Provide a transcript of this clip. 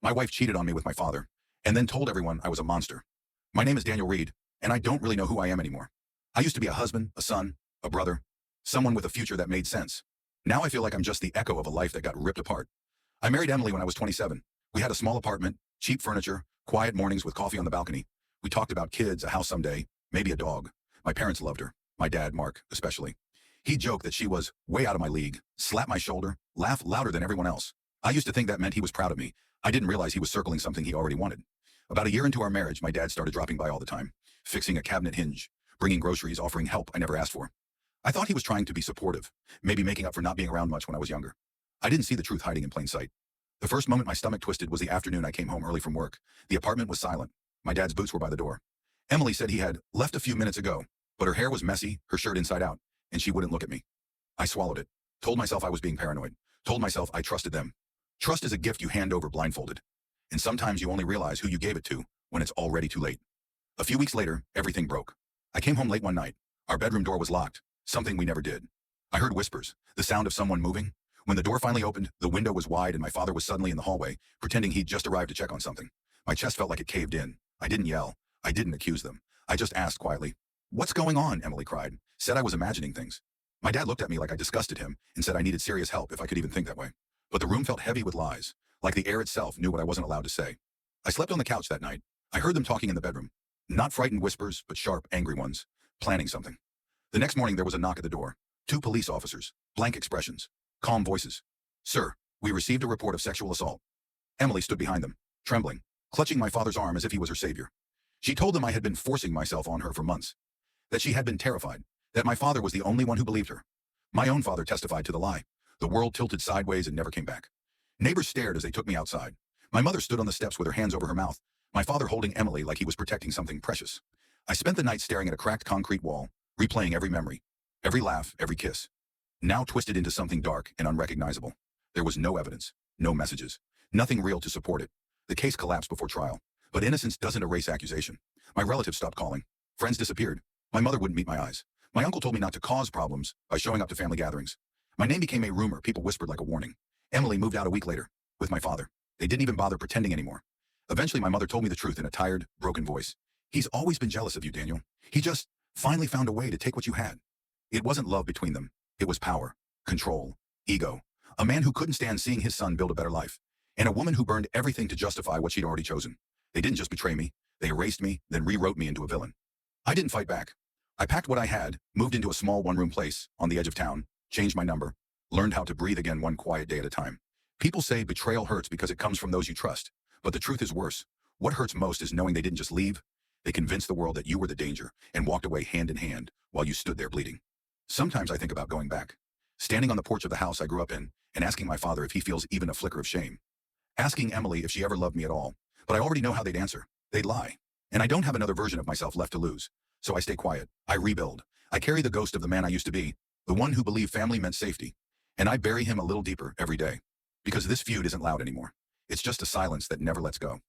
My wife cheated on me with my father, and then told everyone I was a monster. My name is Daniel Reed, and I don't really know who I am anymore. I used to be a husband, a son, a brother, someone with a future that made sense. Now I feel like I'm just the echo of a life that got ripped apart. I married Emily when I was 27. We had a small apartment, cheap furniture, quiet mornings with coffee on the balcony. We talked about kids, a house someday, maybe a dog. My parents loved her. My dad, Mark, especially. He joked that she was way out of my league, slap my shoulder, laugh louder than everyone else. I used to think that meant he was proud of me. I didn't realize he was circling something he already wanted. About a year into our marriage, my dad started dropping by all the time, fixing a cabinet hinge, bringing groceries, offering help I never asked for. I thought he was trying to be supportive, maybe making up for not being around much when I was younger. I didn't see the truth hiding in plain sight. The first moment my stomach twisted was the afternoon I came home early from work. The apartment was silent. My dad's boots were by the door. Emily said he had left a few minutes ago, but her hair was messy, her shirt inside out, and she wouldn't look at me. I swallowed it, told myself I was being paranoid, told myself I trusted them. Trust is a gift you hand over blindfolded. And sometimes you only realize who you gave it to when it's already too late. A few weeks later, everything broke. I came home late one night. Our bedroom door was locked, something we never did. I heard whispers, the sound of someone moving. When the door finally opened, the window was wide and my father was suddenly in the hallway, pretending he'd just arrived to check on something. My chest felt like it caved in. I didn't yell. I didn't accuse them. I just asked quietly. "What's going on?" Emily cried. Said I was imagining things. My dad looked at me like I disgusted him and said I needed serious help if I could even think that way. But the room felt heavy with lies, like the air itself knew what I wasn't allowed to say. I slept on the couch that night. I heard them talking in the bedroom. Not frightened whispers, but sharp, angry ones, planning something. The next morning there was a knock at the door. 2 police officers, blank expressions, calm voices. "Sir, we received a report of sexual assault." Emily stood behind them, trembling, clutching my father's arm as if he was her savior. She told them I had been forcing myself on her for months, that she had been terrified, that my father was the only one who believed her. My own father testified to the lie. The world tilted sideways and never came back. Neighbors stared as they took me outside. My mother stood on the steps with her hands over her mouth, my father holding Emily like he was protecting something precious. I spent the night staring at a cracked concrete wall, replaying every memory, every laugh, every kiss. Now twisted into something dark and unrecognizable. There was no evidence, no messages, nothing real to support it. The case collapsed before trial. But innocence doesn't erase accusation. My relatives stopped calling. Friends disappeared. My mother wouldn't meet my eyes. My uncle told me not to cause problems by showing up to family gatherings. My name became a rumor people whispered like a warning. Emily moved out a week later, with my father. They didn't even bother pretending anymore. Eventually, my mother told me the truth in a tired, broken voice. "He's always been jealous of you, Daniel. He just finally found a way to take what you had." It wasn't love between them. It was power, control, ego. A man who couldn't stand seeing his son build a better life. And a woman who burned everything to justify what she'd already chosen. They didn't just betray me. They erased me, then rewrote me into a villain. I didn't fight back. I packed what I had, moved into a small one-room place on the edge of town, changed my number, learned how to breathe again one quiet day at a time. People say betrayal hurts because it comes from those you trust. But the truth is worse. What hurts most is knowing they didn't just leave. They convinced the world that you were the danger and walked away hand in hand while you stood there bleeding. Sometimes I think about going back, standing on the porch of the house I grew up in and asking my father if he feels even a flicker of shame. Asking Emily if she ever loved me at all. But I already know how they'd answer. They'd lie. And I don't have another version of myself left to lose. So I stay quiet. I rebuild. I carry the ghost of the man I used to be, the one who believed family meant safety. And I bury him a little deeper every day. Because this feud isn't loud anymore. It's just a silence that never lets go.